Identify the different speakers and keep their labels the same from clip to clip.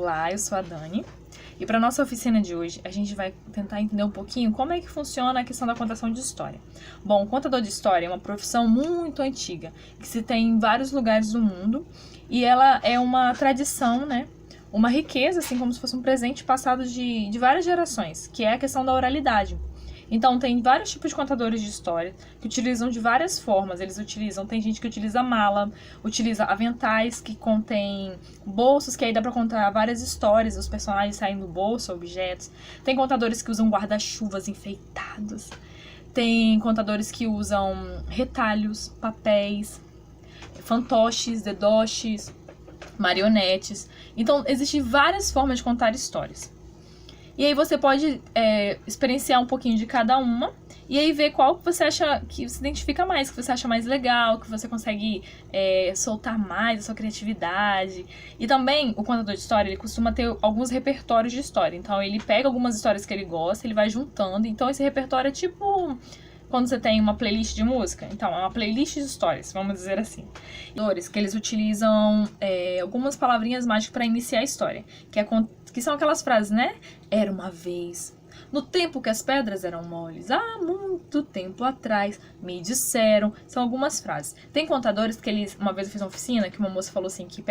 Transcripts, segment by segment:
Speaker 1: Olá, eu sou a Dani. E para nossa oficina de hoje, a gente vai tentar entender um pouquinho como é que funciona a questão da contação de história. Bom, o contador de história é uma profissão muito antiga, que se tem em vários lugares do mundo, e ela é uma tradição, né? Uma riqueza, assim como se fosse um presente passado de várias gerações, que é a questão da oralidade. Então, tem vários tipos de contadores de história que utilizam de várias formas. Tem gente que utiliza mala, utiliza aventais que contém bolsos, que aí dá pra contar várias histórias, os personagens saem do bolso, objetos. Tem contadores que usam guarda-chuvas enfeitados. Tem contadores que usam retalhos, papéis, fantoches, dedoches, marionetes. Então, existem várias formas de contar histórias. E aí você pode experienciar um pouquinho de cada uma e aí ver qual que você acha que se identifica mais, que você acha mais legal, que você consegue soltar mais a sua criatividade. E também, o contador de história, ele costuma ter alguns repertórios de história. Então, ele pega algumas histórias que ele gosta, ele vai juntando. Então, esse repertório é tipo quando você tem uma playlist de música. Então, é uma playlist de histórias, vamos dizer assim. Que eles utilizam algumas palavrinhas mágicas para iniciar a história, que são aquelas frases, né? Era uma vez, no tempo que as pedras eram moles, há muito tempo atrás, me disseram. São algumas frases. Tem contadores que uma vez eu fiz uma oficina, que uma moça falou assim, que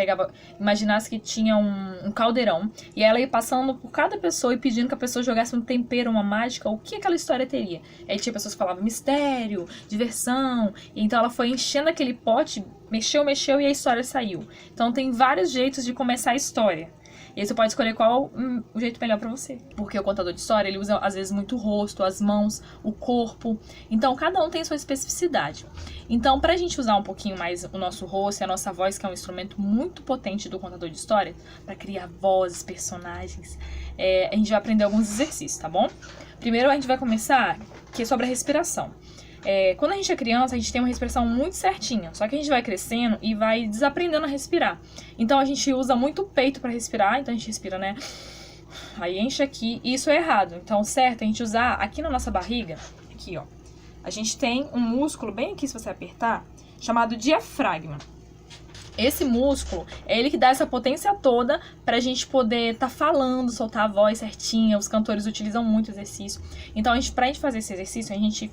Speaker 1: imaginasse que tinha um caldeirão, e ela ia passando por cada pessoa e pedindo que a pessoa jogasse um tempero, uma mágica, o que aquela história teria. E aí tinha pessoas que falavam mistério, diversão, e então ela foi enchendo aquele pote, mexeu, e a história saiu. Então tem vários jeitos de começar a história. E aí você pode escolher qual o jeito melhor pra você. Porque o contador de história, ele usa às vezes muito o rosto, as mãos, o corpo. Então cada um tem sua especificidade. Então pra gente usar um pouquinho mais o nosso rosto e a nossa voz, que é um instrumento muito potente do contador de história, pra criar vozes, personagens, a gente vai aprender alguns exercícios, tá bom? Primeiro a gente vai começar, que é sobre a respiração. Quando a gente é criança, a gente tem uma respiração muito certinha, só que a gente vai crescendo e vai desaprendendo a respirar. Então a gente usa muito o peito para respirar, então a gente respira, né? Aí enche aqui, e isso é errado. Então, certo, a gente usar aqui na nossa barriga, aqui ó, a gente tem um músculo bem aqui, se você apertar, chamado diafragma. Esse músculo é ele que dá essa potência toda pra gente poder tá falando, soltar a voz certinha. Os cantores utilizam muito exercício. Então, pra gente fazer esse exercício, a gente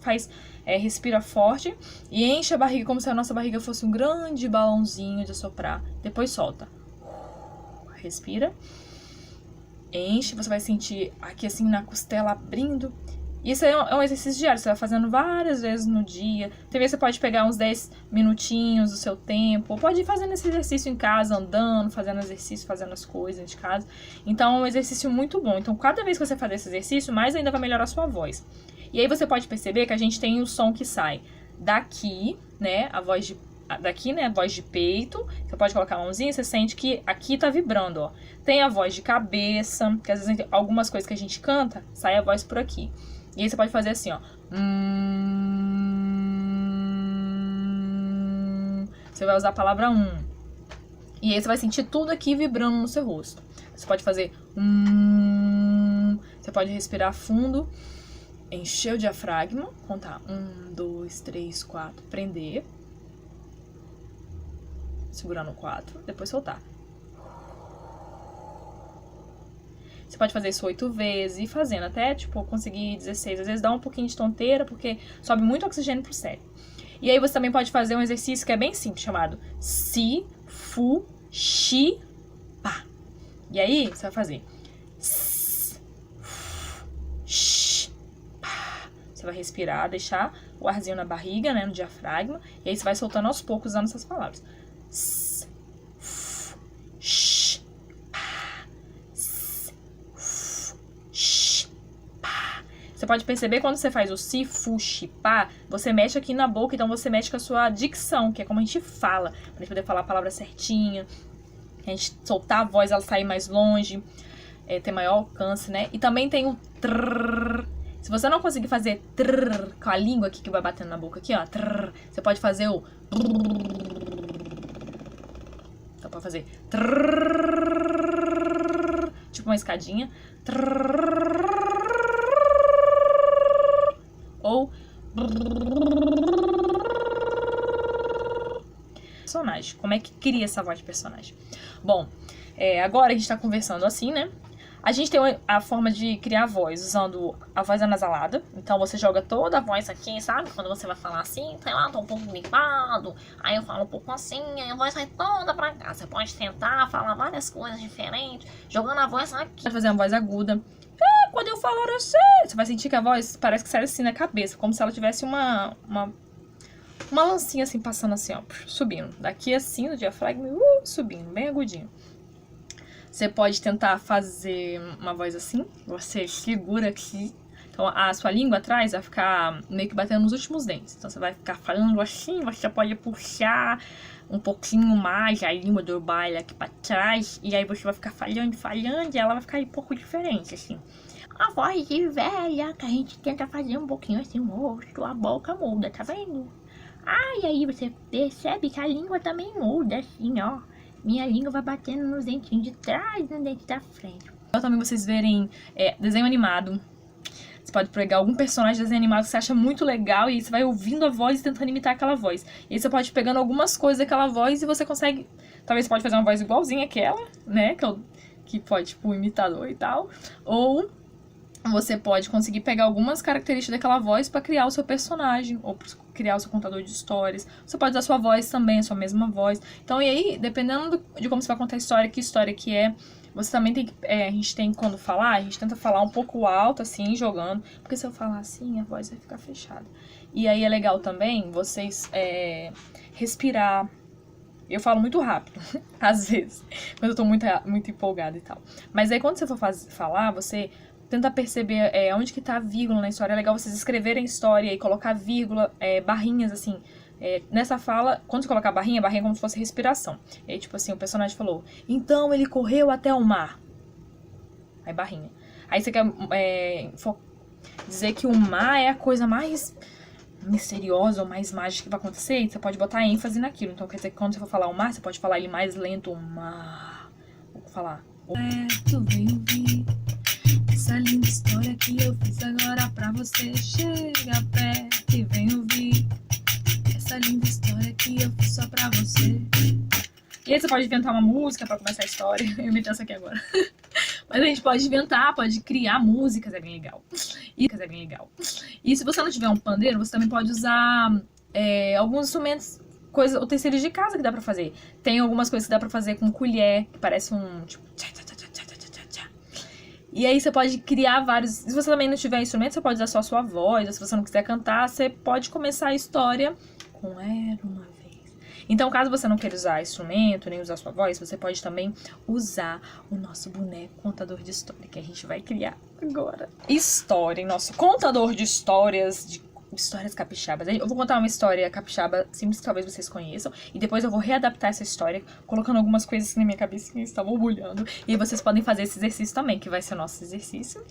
Speaker 1: respira forte e enche a barriga como se a nossa barriga fosse um grande balãozinho de assoprar. Depois solta. Respira. Enche, você vai sentir aqui assim na costela abrindo. Isso é um exercício diário, você vai fazendo várias vezes no dia. Tem vezes você pode pegar uns 10 minutinhos do seu tempo, ou pode ir fazendo esse exercício em casa, andando, fazendo exercício, fazendo as coisas de casa. Então é um exercício muito bom. Então cada vez que você fazer esse exercício, mais ainda vai melhorar a sua voz. E aí você pode perceber que a gente tem o som que sai daqui, né, a voz de peito. Você pode colocar a mãozinha, você sente que aqui tá vibrando, ó. Tem a voz de cabeça, que às vezes algumas coisas que a gente canta, sai a voz por aqui. E aí você pode fazer assim, ó. Você vai usar a palavra E aí você vai sentir tudo aqui vibrando no seu rosto. Você pode fazer Você pode respirar fundo, encher o diafragma, contar 1, 2, 3, 4, prender. Segurar no 4, depois soltar. Você pode fazer isso 8 vezes, e fazendo até, conseguir 16. Às vezes dá um pouquinho de tonteira, porque sobe muito oxigênio pro cérebro. E aí você também pode fazer um exercício que é bem simples, chamado Si, Fu, Shi, Pá. E aí, você vai fazer S, Fu, Shi, Pá. Você vai respirar, deixar o arzinho na barriga, né, no diafragma. E aí você vai soltando aos poucos usando essas palavras. S, Fu, Shi. Você pode perceber quando você faz o si, fu, shi, pá, você mexe aqui na boca, então você mexe com a sua dicção, que é como a gente fala, pra gente poder falar a palavra certinha, a gente soltar a voz, ela sair mais longe, ter maior alcance, né? E também tem o trrr. Se você não conseguir fazer trrr com a língua aqui que vai batendo na boca, aqui, ó, trrr, você pode fazer o... Então pode fazer trrr, tipo uma escadinha, trrr, ou personagem. Como é que cria essa voz de personagem? Bom, agora a gente tá conversando assim, né? A gente tem a forma de criar a voz usando a voz anasalada. Então você joga toda a voz aqui, sabe? Quando você vai falar assim, sei lá, tô um pouco gripado, aí eu falo um pouco assim, aí a voz vai toda pra cá. Você pode tentar falar várias coisas diferentes, jogando a voz aqui. Pode fazer uma voz aguda. Quando eu falar assim, você vai sentir que a voz parece que sai assim na cabeça, como se ela tivesse uma lancinha assim, passando assim, ó, subindo. Daqui assim, no diafragma, subindo, bem agudinho. Você pode tentar fazer uma voz assim, você segura aqui. Então a sua língua atrás vai ficar meio que batendo nos últimos dentes. Então você vai ficar falando assim, você pode puxar um pouquinho mais a língua do baile aqui pra trás. E aí você vai ficar falhando, e ela vai ficar um pouco diferente, assim. A voz de velha, que a gente tenta fazer um pouquinho assim, o rosto, a boca muda, tá vendo? E aí você percebe que a língua também muda, assim, ó. Minha língua vai batendo nos dentinhos de trás e no dente da frente. Então também vocês verem desenho animado. Você pode pegar algum personagem de desenho animado que você acha muito legal e você vai ouvindo a voz e tentando imitar aquela voz. E aí você pode ir pegando algumas coisas daquela voz e você consegue... Talvez você pode fazer uma voz igualzinha àquela, né? Que pode, tipo, um imitador e tal. Ou você pode conseguir pegar algumas características daquela voz para criar o seu personagem, ou pra criar o seu contador de histórias. Você pode usar a sua voz também, a sua mesma voz. Então, e aí, dependendo de como você vai contar a história que é, você também tem que... a gente tem, quando falar, a gente tenta falar um pouco alto, assim, jogando. Porque se eu falar assim, a voz vai ficar fechada. E aí é legal também vocês respirar. Eu falo muito rápido, às vezes, quando eu tô muito empolgada e tal. Mas aí, quando você for falar, você... tenta perceber onde que tá a vírgula na história. É legal vocês escreverem a história e colocar vírgula, barrinhas, assim. Nessa fala, quando você colocar barrinha é como se fosse respiração. E aí, tipo assim, o personagem falou, então ele correu até o mar. Aí, barrinha. Aí você quer dizer que o mar é a coisa mais misteriosa ou mais mágica que vai acontecer, e você pode botar ênfase naquilo. Então, quer dizer que quando você for falar o mar, você pode falar ele mais lento, o mar. Vou falar. Tu vem ouvir essa linda história que eu fiz agora pra você. Chega perto e vem ouvir essa linda história que eu fiz só pra você. E aí você pode inventar uma música pra começar a história. Eu inventei essa aqui agora. Mas a gente pode inventar, pode criar músicas, é bem legal. E se você não tiver um pandeiro, você também pode usar alguns instrumentos, utensílios de casa que dá pra fazer. Tem algumas coisas que dá pra fazer com colher, que parece um tipo... E aí você pode criar vários... Se você também não tiver instrumento, você pode usar só a sua voz. Ou se você não quiser cantar, você pode começar a história com Era Uma Vez. Então, caso você não queira usar instrumento, nem usar sua voz, você pode também usar o nosso boneco contador de história, que a gente vai criar agora. História, nosso contador de histórias capixabas. Eu vou contar uma história capixaba simples que talvez vocês conheçam. E depois eu vou readaptar essa história, colocando algumas coisas que na minha cabecinha estavam borbulhando. E aí vocês podem fazer esse exercício também, que vai ser o nosso exercício.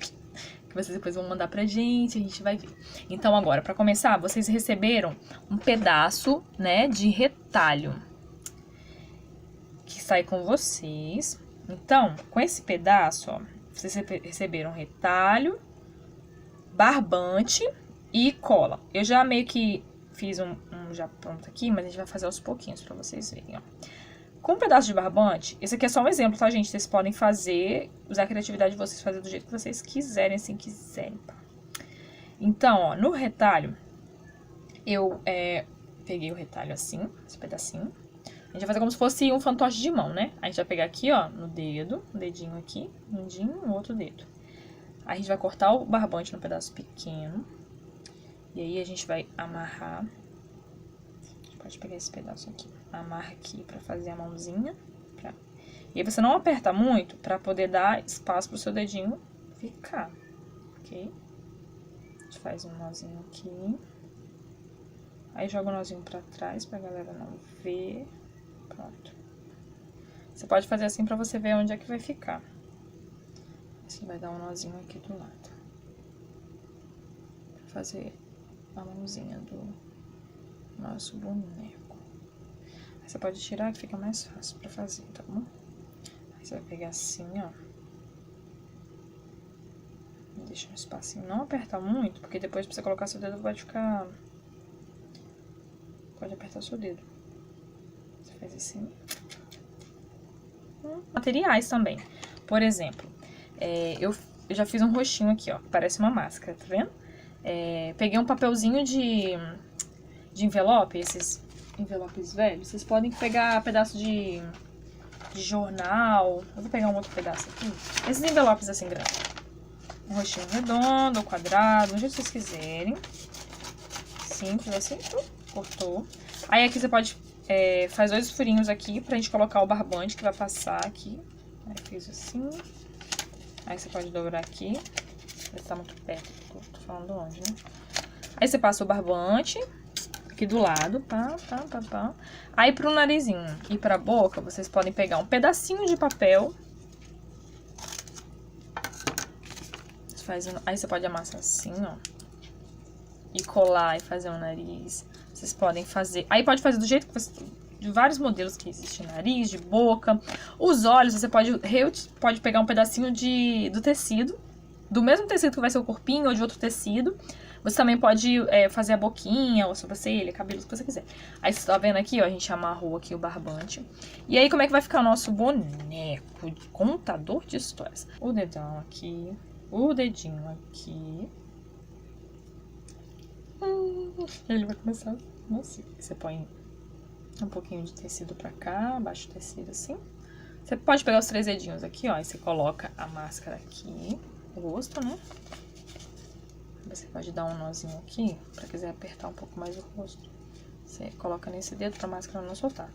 Speaker 1: Que vocês depois vão mandar pra gente, a gente vai ver. Então agora, pra começar, vocês receberam um pedaço, né, de retalho. Que sai com vocês. Então, com esse pedaço, ó, vocês receberam retalho, barbante e cola. Eu já meio que fiz um já pronto aqui, mas a gente vai fazer aos pouquinhos pra vocês verem, ó. Com um pedaço de barbante, esse aqui é só um exemplo, tá, gente? Vocês podem fazer, usar a criatividade de vocês, fazer do jeito que vocês quiserem, assim quiserem, tá? Então, ó, no retalho, eu peguei o retalho assim, esse pedacinho. A gente vai fazer como se fosse um fantoche de mão, né? A gente vai pegar aqui, ó, no dedo, um dedinho aqui, um dedinho, um outro dedo. Aí a gente vai cortar o barbante num pedaço pequeno. E aí a gente vai amarrar. Pode pegar esse pedaço aqui. Amarra aqui pra fazer a mãozinha. E aí você não aperta muito pra poder dar espaço pro seu dedinho ficar. Ok? A gente faz um nozinho aqui. Aí joga o nozinho pra trás pra galera não ver. Pronto. Você pode fazer assim pra você ver onde é que vai ficar. Você vai dar um nozinho aqui do lado. Pra fazer a mãozinha do nosso boneco. Aí você pode tirar que fica mais fácil pra fazer, tá bom? Aí você vai pegar assim, ó. Deixa um espacinho. Não aperta muito, porque depois pra você colocar seu dedo vai ficar... Pode apertar seu dedo. Você faz assim. Materiais também. Por exemplo, eu já fiz um rostinho aqui, ó, que parece uma máscara, tá vendo? Peguei um papelzinho de envelope, esses envelopes velhos. Vocês podem pegar pedaço de jornal. Eu vou pegar um outro pedaço aqui. Esses envelopes assim grandes. Um rostinho redondo, ou quadrado, do jeito que vocês quiserem. Simples assim, cortou. Aí aqui você pode faz 2 furinhos aqui pra gente colocar o barbante que vai passar aqui. Aí fiz assim. Aí você pode dobrar aqui. Ele tá muito perto, tô falando longe, né? Aí você passa o barbante aqui do lado, pá. Aí pro narizinho e pra boca, vocês podem pegar um pedacinho de papel. Aí você pode amassar assim, ó. E colar e fazer um nariz. Vocês podem fazer... Aí pode fazer do jeito que você... De vários modelos que existem. Nariz, de boca. Os olhos, você pode pegar um pedacinho do tecido. Do mesmo tecido que vai ser o corpinho ou de outro tecido. Você também pode fazer a boquinha, ou a sobrancelha, cabelo, o que você quiser. Aí você tá vendo aqui, ó, a gente amarrou aqui o barbante. E aí como é que vai ficar o nosso boneco de contador de histórias? O dedão aqui, o dedinho aqui. Ele vai começar assim. Você põe um pouquinho de tecido pra cá, abaixo do tecido assim. Você pode pegar os 3 dedinhos aqui, ó, e você coloca a máscara aqui, o rosto, né? Você pode dar um nozinho aqui, pra quiser apertar um pouco mais o rosto. Você coloca nesse dedo pra máscara não soltar.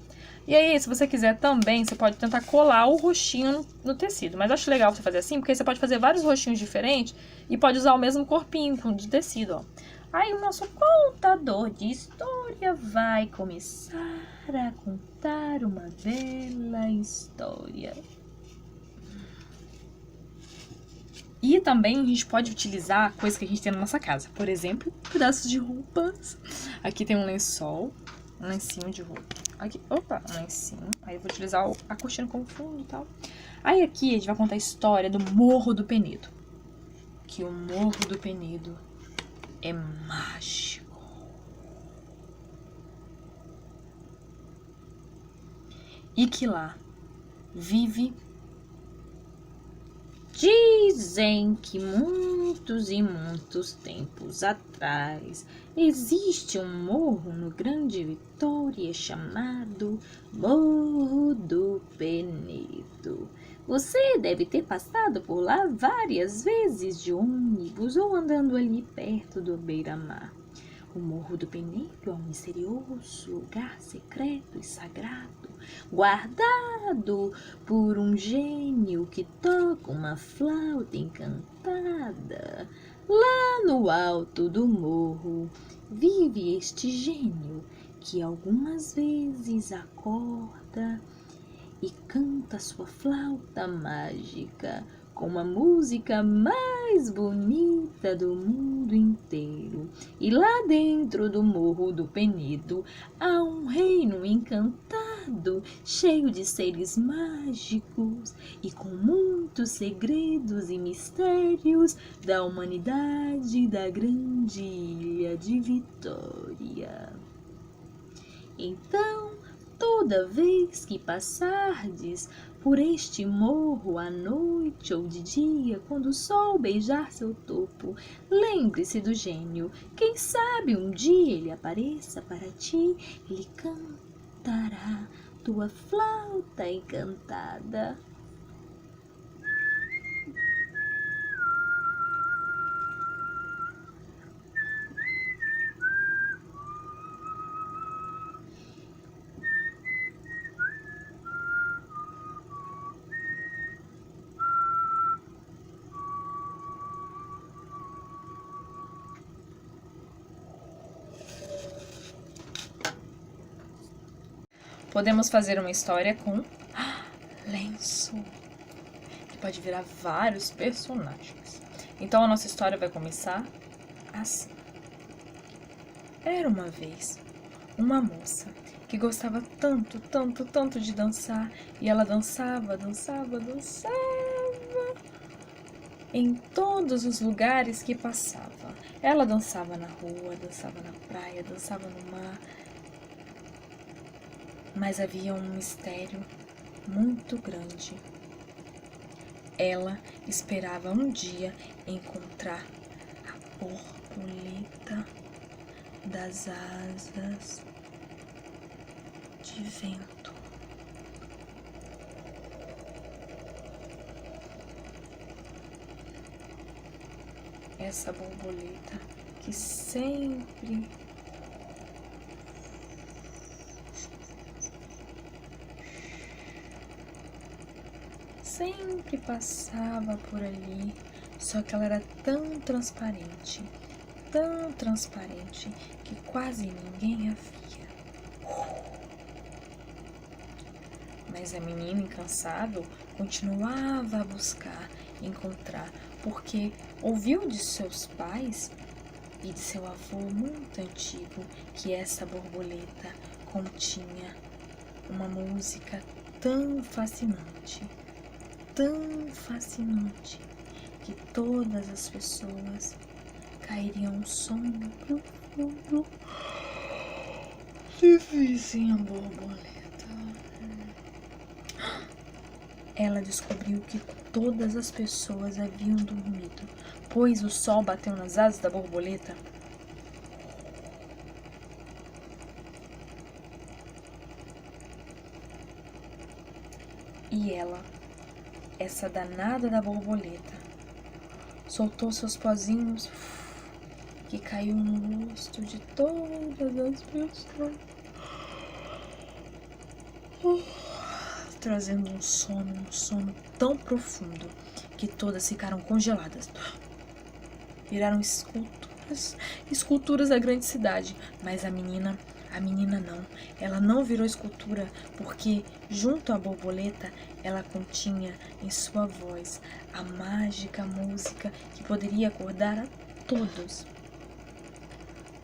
Speaker 1: E aí, se você quiser também, você pode tentar colar o rostinho no tecido. Mas eu acho legal você fazer assim, porque aí você pode fazer vários rostinhos diferentes e pode usar o mesmo corpinho de tecido, ó. Aí o nosso contador de história vai começar a contar uma bela história. E também a gente pode utilizar coisas que a gente tem na nossa casa. Por exemplo, pedaços de roupas. Aqui tem um lençol, um lencinho de roupa. Aqui, opa, um lencinho. Aí eu vou utilizar a cortina como fundo e tal. Aí aqui a gente vai contar a história do Morro do Penedo. Que o Morro do Penedo é mágico. E que lá vive... Dizem que muitos e muitos tempos atrás existe um morro no Grande Vitória chamado Morro do Penedo. Você deve ter passado por lá várias vezes de ônibus ou andando ali perto do beira-mar. O Morro do Penedo é um misterioso lugar secreto e sagrado, guardado por um gênio que toca uma flauta encantada. Lá no alto do morro vive este gênio que algumas vezes acorda e canta sua flauta mágica com a música mais bonita do mundo inteiro. E lá dentro do Morro do Penedo há um reino encantado, cheio de seres mágicos e com muitos segredos e mistérios da humanidade da grande ilha de Vitória. Então, toda vez que passardes por este morro à noite ou de dia, quando o sol beijar seu topo, lembre-se do gênio. Quem sabe um dia ele apareça para ti, ele cantará tua flauta encantada. Podemos fazer uma história com lenço, que pode virar vários personagens. Então a nossa história vai começar assim. Era uma vez uma moça que gostava tanto, tanto, tanto de dançar, e ela dançava, dançava, dançava em todos os lugares que passava. Ela dançava na rua, dançava na praia, dançava no mar, Mas havia um mistério muito grande. Ela esperava um dia encontrar a borboleta das asas de vento. Essa borboleta que sempre passava por ali, só que ela era tão transparente que quase ninguém a via. Mas a menina incansável continuava a buscar, encontrar, porque ouviu de seus pais e de seu avô muito antigo que essa borboleta continha uma música tão fascinante, que todas as pessoas cairiam um sono profundo se vissem a borboleta. Ela descobriu que todas as pessoas haviam dormido, pois o sol bateu nas asas da borboleta. E ela, essa danada da borboleta, soltou seus pozinhos que caiu no rosto de todas as pessoas, trazendo um sono tão profundo que todas ficaram congeladas. Viraram esculturas da grande cidade, mas a menina não. Ela não virou escultura porque, junto à borboleta, ela continha em sua voz a mágica música que poderia acordar a todos.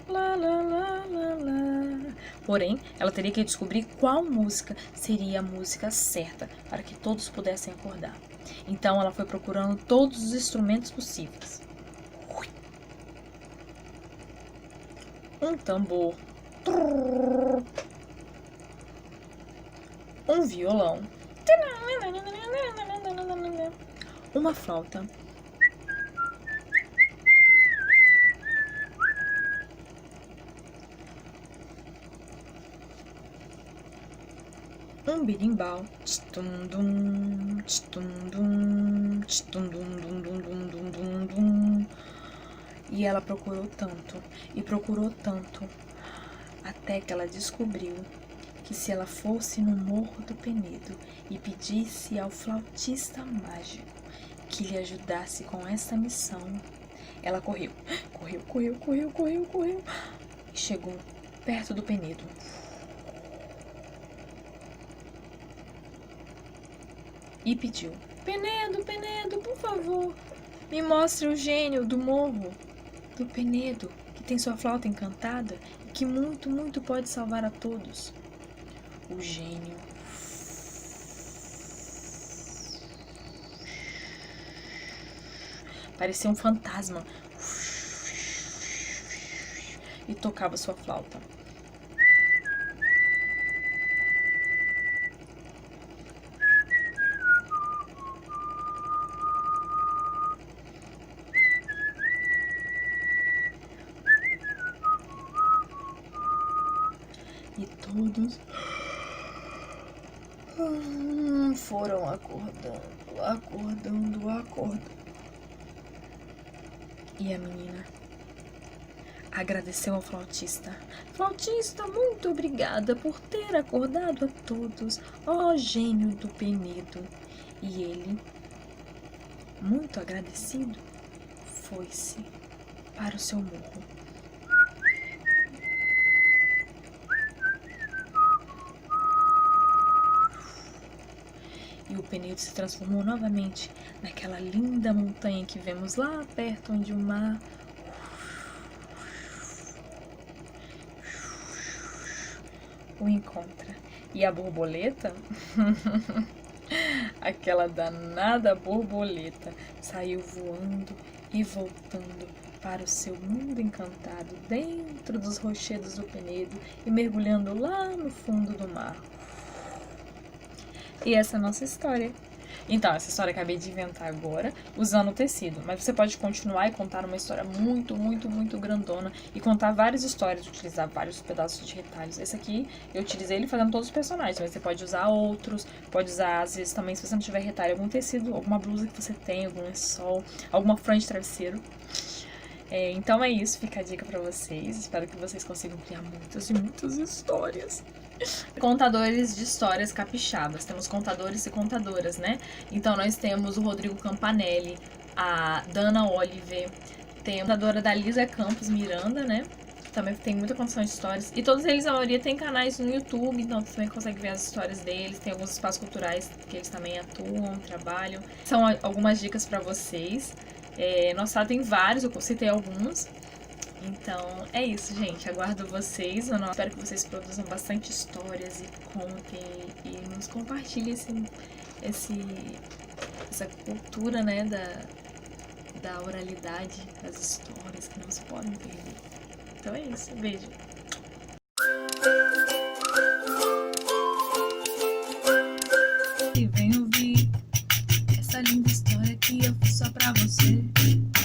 Speaker 1: Lá, lá, lá, lá, lá. Porém, ela teria que descobrir qual música seria a música certa para que todos pudessem acordar. Então, ela foi procurando todos os instrumentos possíveis. Um tambor, um violão, uma flauta, um berimbau, e ela procurou tanto, até que ela descobriu que se ela fosse no Morro do Penedo e pedisse ao flautista mágico que lhe ajudasse com essa missão, ela correu e chegou perto do Penedo. E pediu: Penedo, por favor, me mostre o gênio do Morro do Penedo, que tem sua flauta encantada e que muito pode salvar a todos. O gênio parecia um fantasma e tocava sua flauta. E todos foram acordando. E a menina agradeceu ao flautista. Flautista, muito obrigada por ter acordado a todos, ó gênio do Penedo. E ele, muito agradecido, foi-se para o seu morro. E o Penedo se transformou novamente naquela linda montanha que vemos lá perto, onde o mar o encontra. E a borboleta, aquela danada borboleta, saiu voando e voltando para o seu mundo encantado dentro dos rochedos do Penedo e mergulhando lá no fundo do mar. E essa é a nossa história. Então, essa história eu acabei de inventar agora, usando o tecido. Mas você pode continuar e contar uma história muito, muito, muito grandona. E contar várias histórias, utilizar vários pedaços de retalhos. Esse aqui, eu utilizei ele fazendo todos os personagens. Mas você pode usar outros. Pode usar, às vezes, também, se você não tiver retalho, algum tecido, alguma blusa que você tem, algum lençol, alguma franja de travesseiro. Então é isso, fica a dica pra vocês. Espero que vocês consigam criar muitas e muitas histórias. Contadores de histórias capixabas. Temos contadores e contadoras, né? Então nós temos o Rodrigo Campanelli, a Dana Oliver, tem a contadora da Lisa Campos Miranda, né? Também tem muita contação de histórias. E todos eles, a maioria, tem canais no YouTube, então você também consegue ver as histórias deles. Tem alguns espaços culturais que eles também atuam, trabalham. São algumas dicas pra vocês. Nosso site tem vários, eu citei alguns. Então, é isso, gente. Aguardo vocês. Eu espero que vocês produzam bastante histórias e contem e nos compartilhem essa cultura, né, da oralidade, das histórias que não se podem perder. Então é isso. Beijo. E vem ouvir essa linda história que eu fiz só pra você.